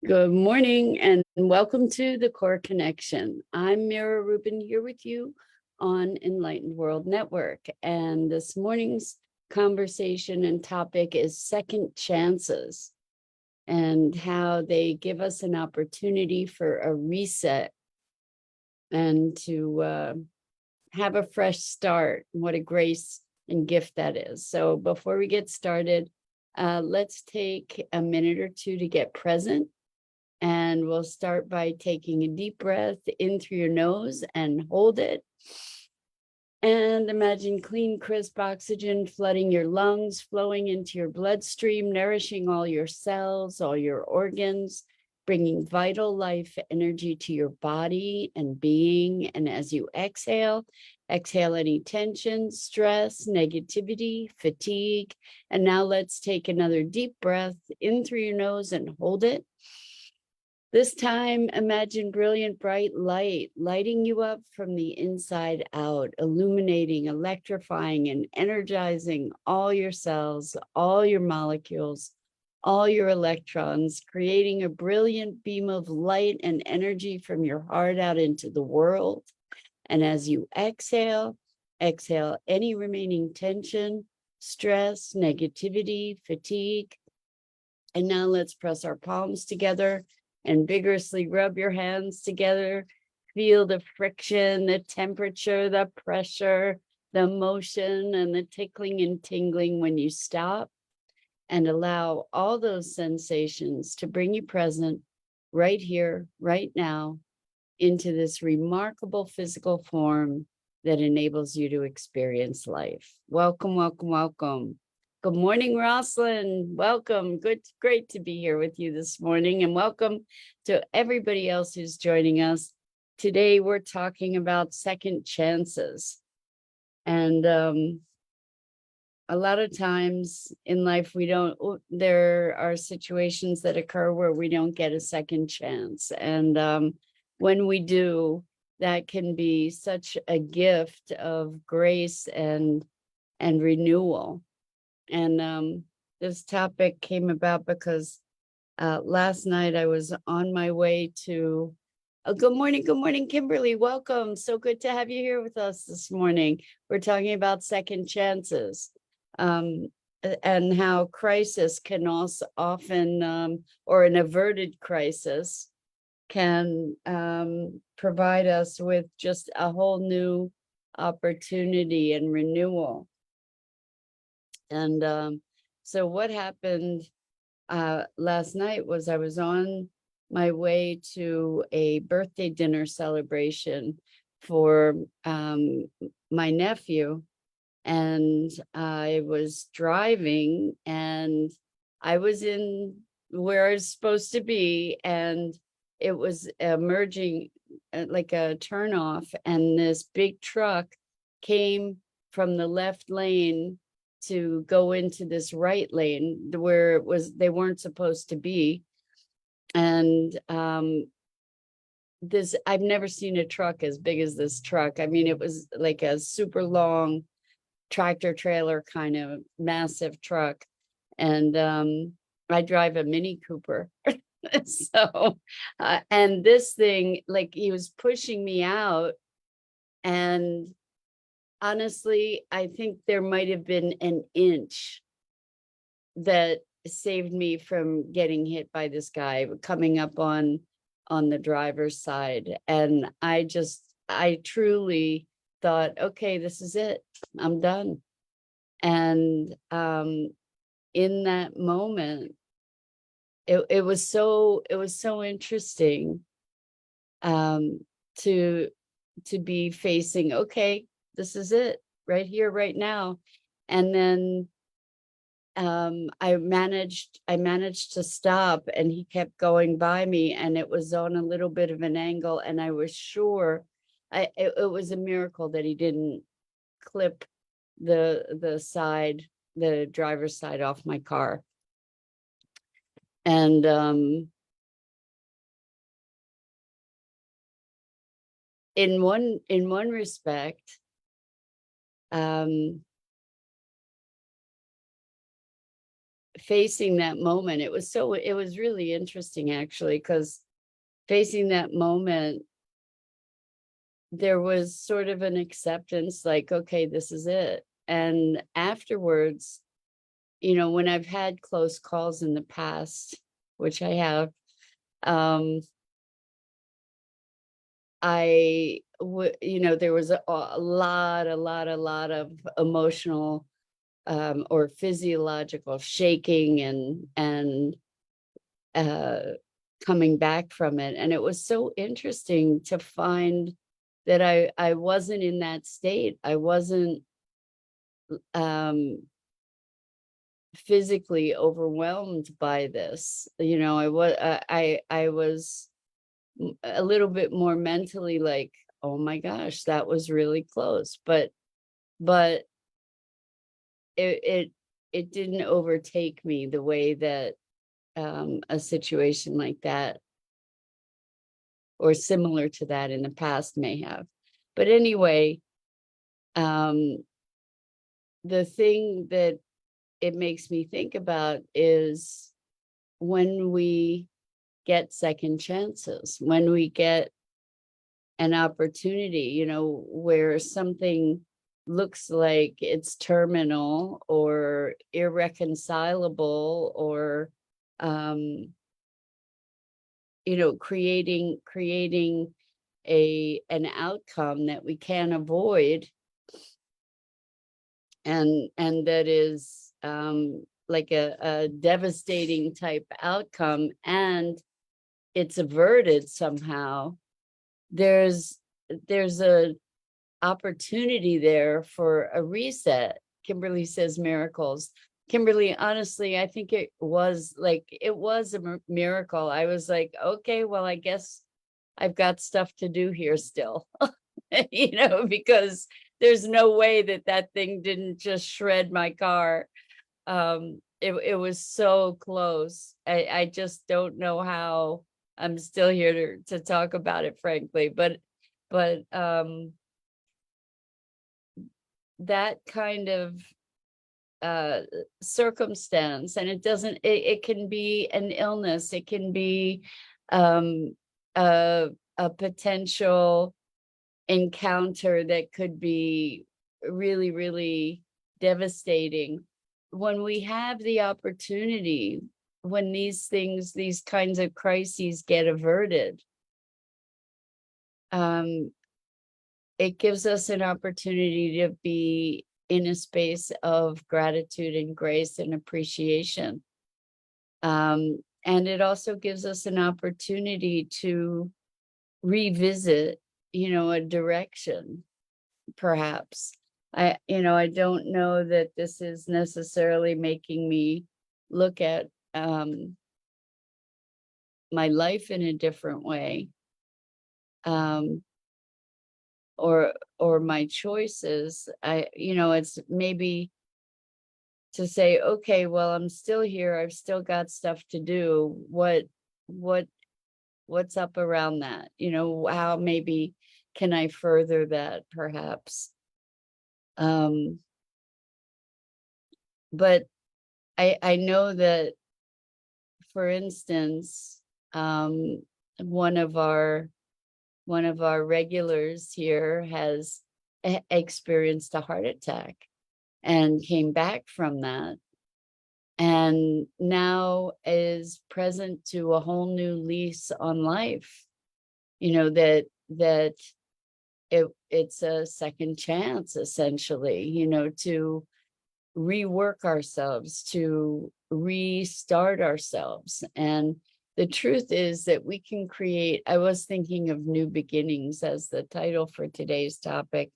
Good morning and welcome to the Core Connection. I'm Mira Rubin here with you on Enlightened World Network. And this morning's conversation and topic is second chances and how they give us an opportunity for a reset and to have a fresh start. What a grace and gift that is. So before we get started, let's take a minute or two to get present. And we'll start by taking a deep breath in through your nose and hold it. And imagine clean, crisp oxygen flooding your lungs, flowing into your bloodstream, nourishing all your cells, all your organs, bringing vital life energy to your body and being. And as you exhale any tension, stress, negativity, fatigue. And now let's take another deep breath in through your nose and hold it. This time, imagine brilliant, bright light lighting you up from the inside out, illuminating, electrifying, and energizing all your cells, all your molecules, all your electrons, creating a brilliant beam of light and energy from your heart out into the world. And as you exhale any remaining tension, stress, negativity, fatigue. And now let's press our palms together and vigorously rub your hands together. Feel the friction, the temperature, the pressure, the motion, and the tickling and tingling when you stop. And allow all those sensations to bring you present right here, right now, into this remarkable physical form that enables you to experience life. Welcome, welcome, welcome. Good morning, Rosalind. Welcome. Great to be here with you this morning, and welcome to everybody else who's joining us. Today, we're talking about second chances. And a lot of times in life, there are situations that occur where we don't get a second chance. And when we do, that can be such a gift of grace and renewal. And this topic came about because last night I was on my way to, good morning, Kimberly, welcome. So good to have you here with us this morning. We're talking about second chances and how crisis can also often, or an averted crisis, can provide us with just a whole new opportunity and renewal. And so what happened last night was I was on my way to a birthday dinner celebration for my nephew, and I was driving and I was in where I was supposed to be, and it was emerging like a turnoff, and this big truck came from the left lane to go into this right lane where they weren't supposed to be. And this, I've never seen a truck as big as this truck. I mean, it was like a super long tractor trailer kind of massive truck. And I drive a Mini Cooper. So and this thing, like, he was pushing me out, and honestly, I think there might have been an inch that saved me from getting hit by this guy coming up on the driver's side. And I truly thought, okay, this is it. I'm done. And in that moment, it was so interesting to be facing, okay, this is it right here, right now. And then I managed to stop, and he kept going by me, and it was on a little bit of an angle, and I was sure it was a miracle that he didn't clip the driver's side off my car. And in one respect, facing that moment, it was really interesting actually, because facing that moment, there was sort of an acceptance, like, okay, this is it. And afterwards, when I've had close calls in the past, which I have, um, there was a lot of emotional or physiological shaking and uh, coming back from it. And it was so interesting to find that I wasn't in that state. I wasn't um, physically overwhelmed by this. I was a little bit more mentally like, oh my gosh, that was really close. But it it it didn't overtake me the way that a situation like that or similar to that in the past may have. But anyway, um, the thing that it makes me think about is when we get second chances, when we get an opportunity, where something looks like it's terminal or irreconcilable or um, creating an outcome that we can't avoid, and that is like a devastating type outcome, and it's averted somehow. There's a opportunity there for a reset. Kimberly says miracles. Kimberly, honestly, I think it was a miracle. I was like, okay, well, I guess I've got stuff to do here still, because there's no way that thing didn't just shred my car. It was so close. I just don't know how I'm still here to talk about it, frankly, but that kind of circumstance, and it can be an illness, it can be um a potential encounter that could be really, really devastating. When we have the opportunity, when these kinds of crises get averted, um it gives us an opportunity to be in a space of gratitude and grace and appreciation. And it also gives us an opportunity to revisit, a direction, perhaps. I don't know that this is necessarily making me look at my life in a different way. Or my choices. It's maybe to say, okay, well, I'm still here, I've still got stuff to do. What's up around that? How maybe can I further that, perhaps? But I know that, for instance, um one of our regulars here has experienced a heart attack and came back from that, and now is present to a whole new lease on life. That it's a second chance, essentially, to rework ourselves, to restart ourselves. And the truth is that we can create, I was thinking of new beginnings as the title for today's topic.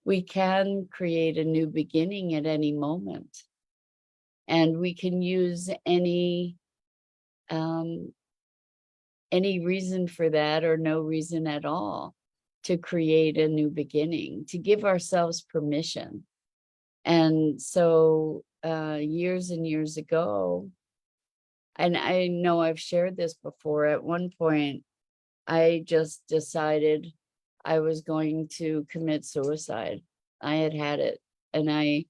We can create a new beginning at any moment. And we can use any reason for that, or no reason at all, to create a new beginning, to give ourselves permission. And so years and years ago, and I know I've shared this before, at one point, I just decided I was going to commit suicide. I had it. And I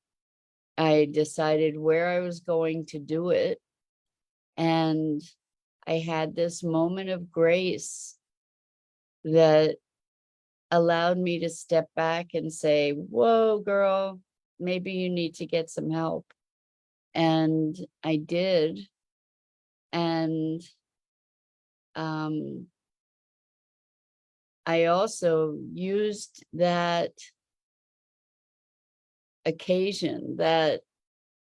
decided where I was going to do it. And I had this moment of grace that allowed me to step back and say, whoa, girl, maybe you need to get some help. And I did. And I also used that occasion, that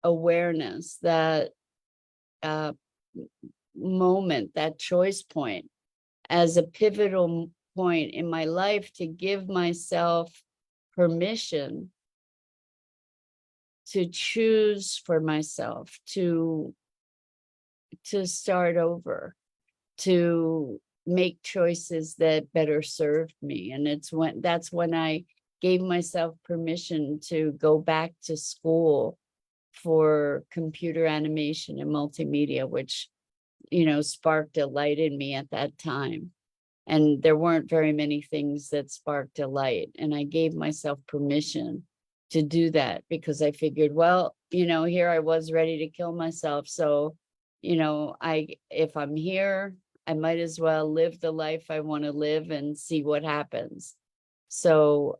awareness, that uh, moment, that choice point as a pivotal point in my life to give myself permission to choose for myself, to start over, to make choices that better served me. And that's when I gave myself permission to go back to school for computer animation and multimedia, which, sparked a light in me at that time. And there weren't very many things that sparked a light. And I gave myself permission to do that because I figured, well, here I was ready to kill myself. So, if I'm here, I might as well live the life I want to live and see what happens. So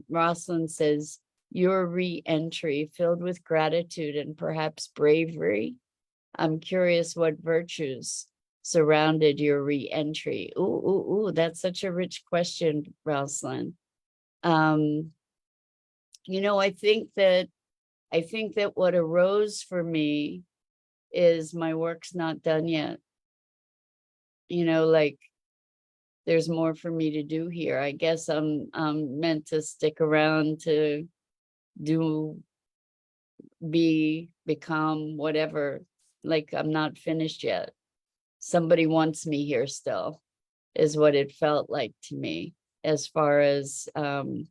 Rosalind says, your re-entry filled with gratitude and perhaps bravery. I'm curious what virtues surrounded your re-entry. Ooh, that's such a rich question, Rosalind. I think that what arose for me is my work's not done yet. Like there's more for me to do here. I guess I'm meant to stick around to become whatever. Like I'm not finished yet. Somebody wants me here still, is what it felt like to me, as far as and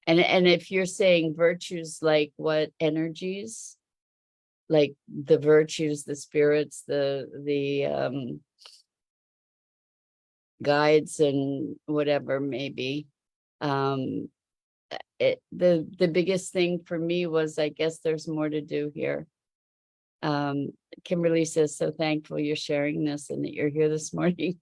if you're saying virtues, like what energies, like the virtues, the spirits, the guides and whatever, maybe. The biggest thing for me was, I guess there's more to do here. Kimberly says, so thankful you're sharing this and that you're here this morning.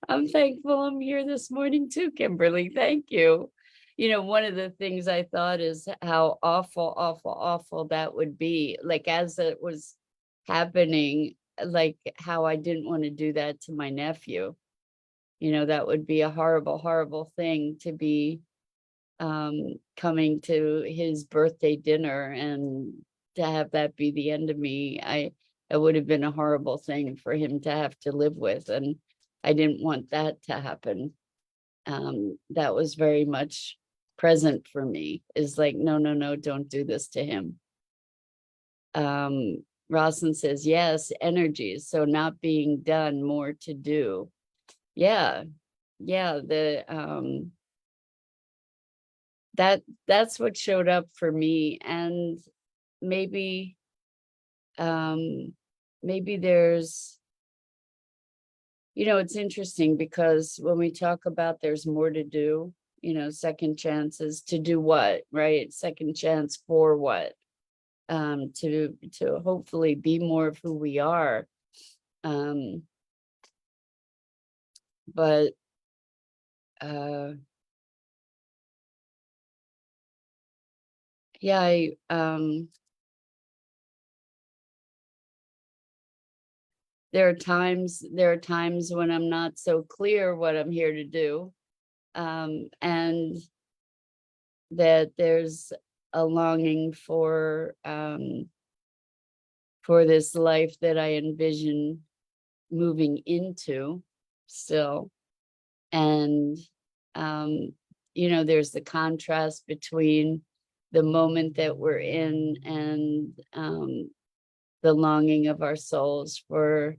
I'm thankful I'm here this morning too, Kimberly. Thank you. One of the things I thought is how awful that would be. Like as it was happening, like how I didn't want to do that to my nephew. That would be a horrible thing to be coming to his birthday dinner and to have that be the end of me. It would have been a horrible thing for him to have to live with, and I didn't want that to happen. That was very much present for me, is like, no, don't do this to him. Rosalind says, yes, energies, so not being done, more to do. Yeah, that's what showed up for me. And maybe there's, it's interesting because when we talk about there's more to do, second chances to do what, right? Second chance for what? To hopefully be more of who we are. But yeah, there are times when I'm not so clear what I'm here to do. And that there's a longing for this life that I envision moving into still. And there's the contrast between the moment that we're in and the longing of our souls for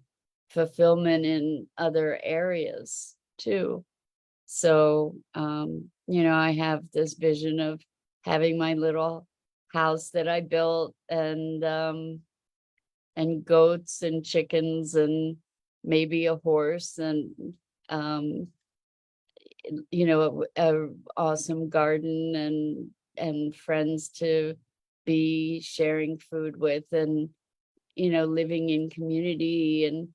fulfillment in other areas too. So I have this vision of having my little house that I built, and goats and chickens and maybe a horse, and a awesome garden and friends to be sharing food with. And living in community, and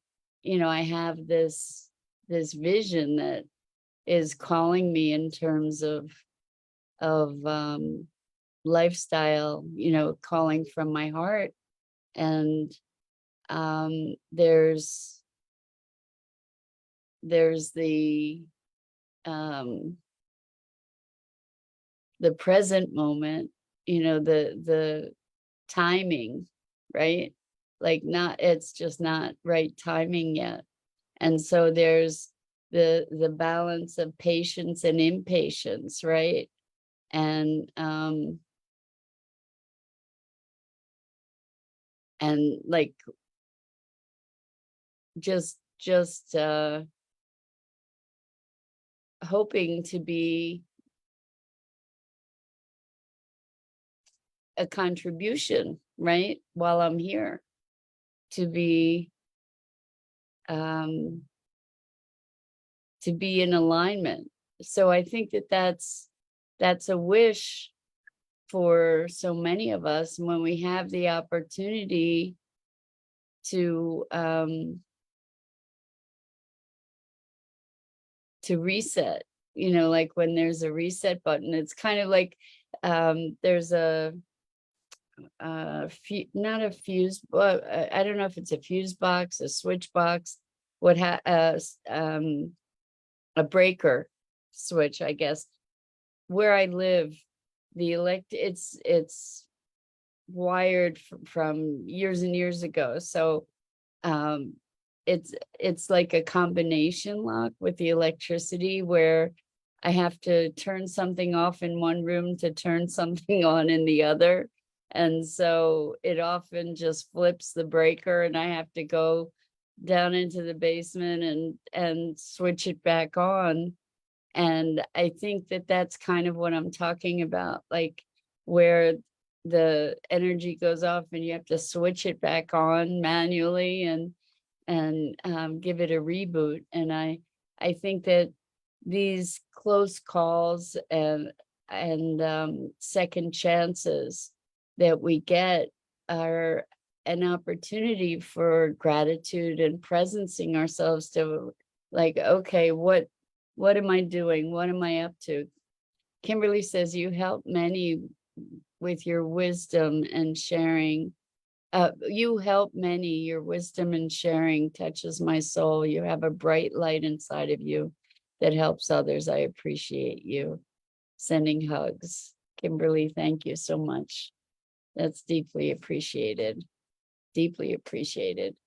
I have this vision that is calling me in terms of lifestyle, calling from my heart. And there's um the present moment, the timing, right? Like, not, it's just not right timing yet. And so there's the balance of patience and impatience, right? And like, just hoping to be a contribution, right, while I'm here, to be um in alignment. So I think that that's a wish for so many of us. And when we have the opportunity to reset, like when there's a reset button, it's kind of like there's not a fuse, but I don't know if it's a fuse box, a switch box, a breaker switch, I guess. Where I live, it's wired from years and years ago. So um it's like a combination lock with the electricity, where I have to turn something off in one room to turn something on in the other. And so it often just flips the breaker, and I have to go down into the basement and switch it back on. And I think that that's kind of what I'm talking about, like where the energy goes off and you have to switch it back on manually, and give it a reboot. And I think that these close calls and second chances that we get are an opportunity for gratitude and presencing ourselves to, like, okay, what am I doing? What am I up to? Kimberly says, you help many with your wisdom and sharing. You help many. Your wisdom and sharing touches my soul. You have a bright light inside of you that helps others. I appreciate you. Sending hugs. Kimberly, thank you so much. That's deeply appreciated. Deeply appreciated.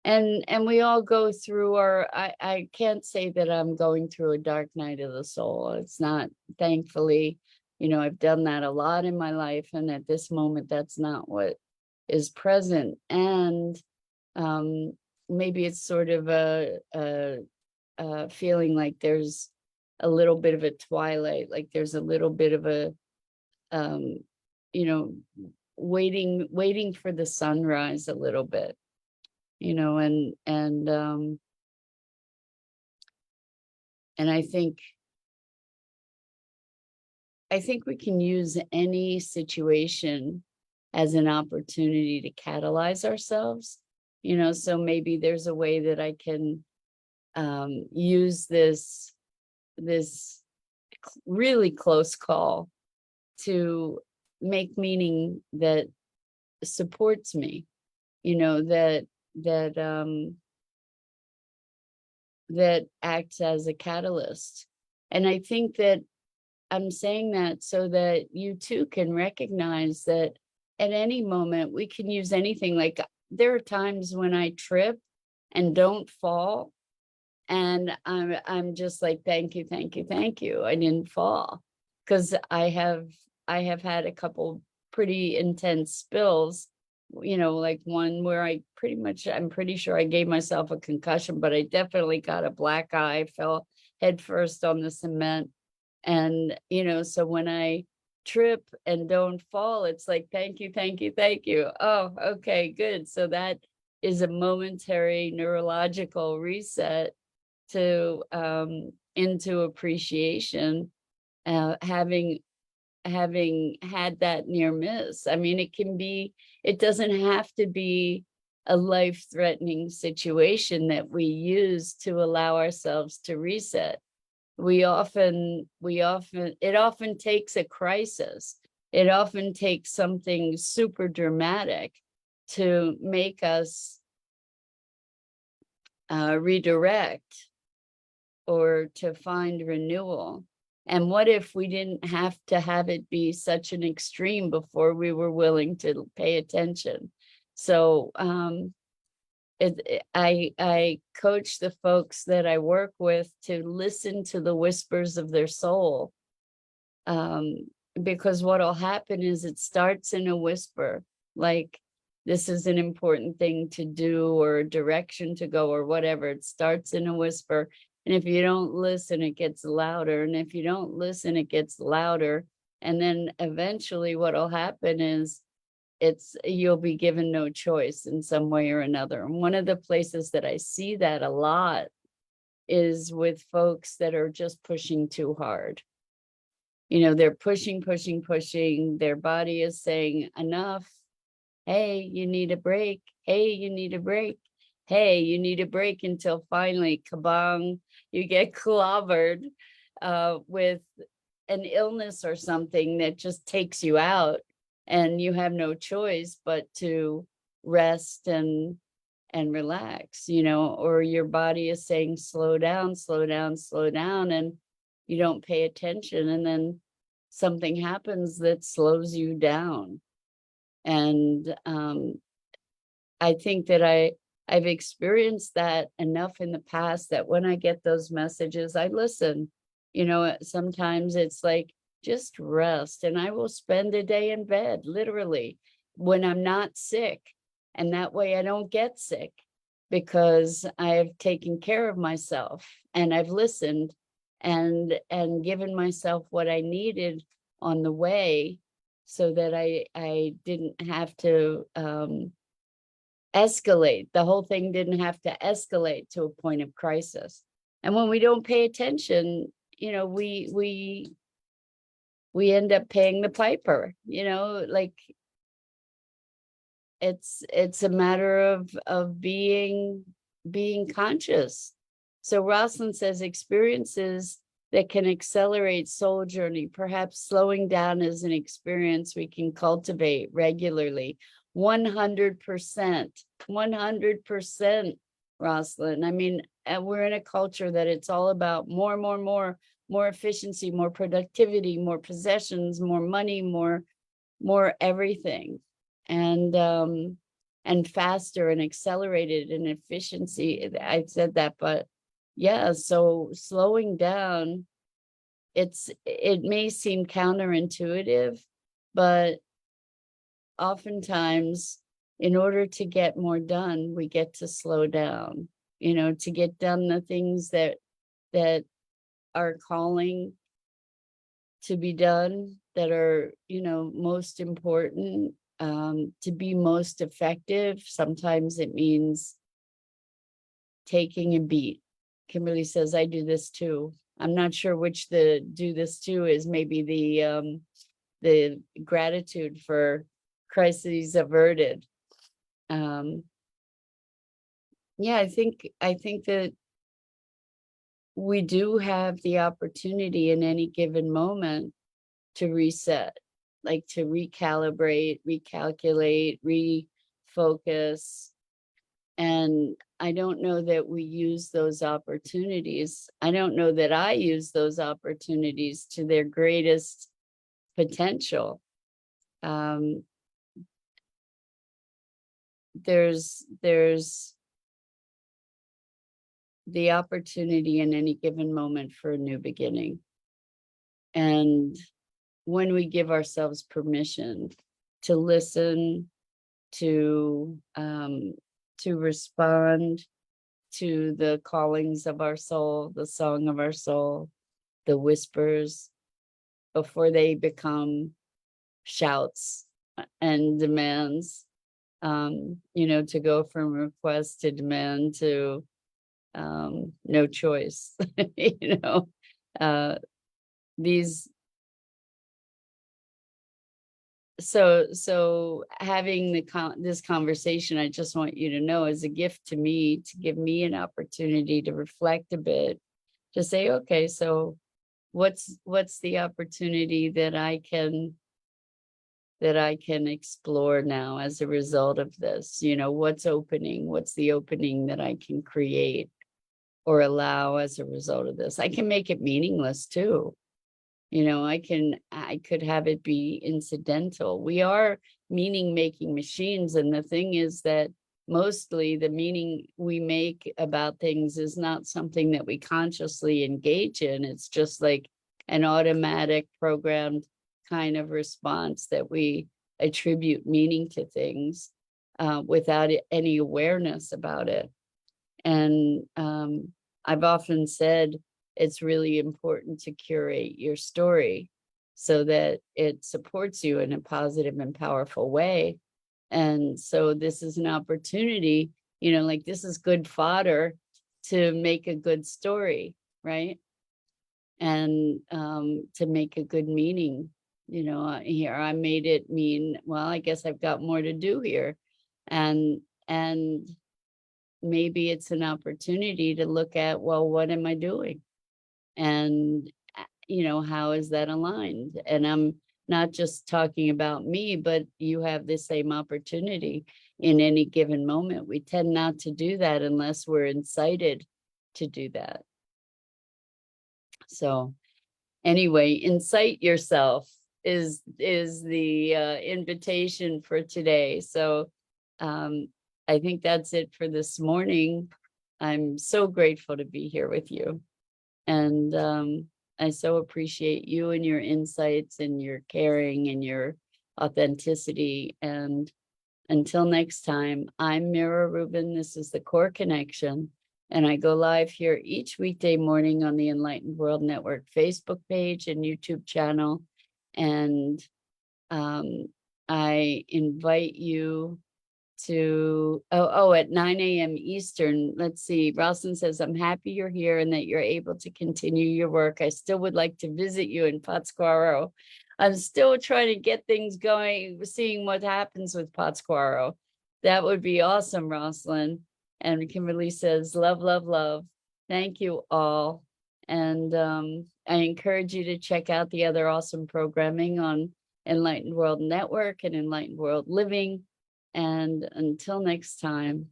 And we all go through I can't say that I'm going through a dark night of the soul. It's not, thankfully. I've done that a lot in my life, and at this moment that's not what is present. And um maybe it's sort of a feeling like there's a little bit of a twilight, like there's a little bit of a um you know waiting for the sunrise a little bit, and I think we can use any situation as an opportunity to catalyze ourselves. So maybe there's a way that I can use this really close call to make meaning that supports me, that that acts as a catalyst. And I think that I'm saying that so that you too can recognize that at any moment we can use anything. Like, there are times when I trip and don't fall, and I'm just like, thank you, thank you, thank you. I didn't fall, because I have had a couple pretty intense spills, like one where I'm pretty sure I gave myself a concussion, but I definitely got a black eye, fell headfirst on the cement. And, so when I trip and don't fall, it's like, thank you, thank you, thank you. Oh, okay, good. So that is a momentary neurological reset to into appreciation, having had that near miss. I mean, it doesn't have to be a life-threatening situation that we use to allow ourselves to reset. It often takes a crisis. It often takes something super dramatic to make us redirect or to find renewal. And what if we didn't have to have it be such an extreme before we were willing to pay attention? So I coach the folks that I work with to listen to the whispers of their soul, because what'll happen is it starts in a whisper, like this is an important thing to do or a direction to go or whatever. It starts in a whisper. And if you don't listen, it gets louder. And if you don't listen, it gets louder. And then eventually what'll happen is you'll be given no choice in some way or another. And one of the places that I see that a lot is with folks that are just pushing too hard. You know, they're pushing. Their body is saying enough. Hey, you need a break. Hey, you need a break. Hey, you need a break, until finally, kabang, you get clobbered with an illness or something that just takes you out, and you have no choice but to rest and relax, you know, or your body is saying slow down, and you don't pay attention, and then something happens that slows you down. And I think that I've experienced that enough in the past that when I get those messages, I listen. You know, sometimes it's like, just rest, and I will spend a day in bed, literally, when I'm not sick. And that way I don't get sick, because I've taken care of myself and I've listened and given myself what I needed on the way, so that I didn't have to escalate. The whole thing didn't have to escalate to a point of crisis. And when we don't pay attention, you know, we end up paying the piper, you know, like it's a matter of being conscious. So Rosalind says experiences that can accelerate soul journey, perhaps slowing down is an experience we can cultivate regularly. 100%, 100%, Rosalind. I mean, we're in a culture that it's all about more efficiency, more productivity, more possessions, more money, more everything, and faster and accelerated and efficiency. I said that, but yeah, so slowing down, it may seem counterintuitive, but oftentimes in order to get more done, we get to slow down, you know, to get done the things that are calling to be done, that are, you know, most important, to be most effective. Sometimes it means taking a beat. Kimberly says, I do this too. I'm not sure which the do this too is. Maybe the gratitude for crises averted. Yeah, I think that we do have the opportunity in any given moment to reset, like to recalibrate, recalculate, refocus. And I don't know that we use those opportunities. I don't know that I use those opportunities to their greatest potential. There's the opportunity in any given moment for a new beginning. And when we give ourselves permission to listen, to respond to the callings of our soul, the song of our soul, the whispers, before they become shouts and demands, you know, to go from request to demand to no choice. You know, these so having this conversation, I just want you to know, is a gift to me, to give me an opportunity to reflect a bit, to say, okay, so what's the opportunity that I can explore now as a result of this? What's the opening that I can create or allow as a result of this? I can make it meaningless too. I could have it be incidental. We are meaning making machines. And the thing is that mostly the meaning we make about things is not something that we consciously engage in. It's just like an automatic programmed kind of response that we attribute meaning to things without any awareness about it. And I've often said, it's really important to curate your story so that it supports you in a positive and powerful way. And so this is an opportunity, like this is good fodder to make a good story, right? And to make a good meaning. Here I made it mean, well, I guess I've got more to do here. And maybe it's an opportunity to look at, well, what am I doing? And how is that aligned? And I'm not just talking about me, but you have the same opportunity in any given moment. We tend not to do that unless we're incited to do that. So anyway, incite yourself is the invitation for today. So I think that's it for this morning. I'm so grateful to be here with you. And I so appreciate you and your insights and your caring and your authenticity. And until next time, I'm Mira Rubin. This is the Core Connection. And I go live here each weekday morning on the Enlightened World Network Facebook page and YouTube channel. And I invite you to at 9 a.m. Eastern. Let's see. Ralston says, I'm happy you're here and that you're able to continue your work. I still would like to visit you in Pátzcuaro. I'm still trying to get things going, seeing what happens with Pátzcuaro. That would be awesome, Rosalind. And Kimberly says, love, love, love. Thank you all. And I encourage you to check out the other awesome programming on Enlightened World Network and Enlightened World Living. And until next time,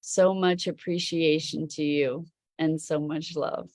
so much appreciation to you and so much love.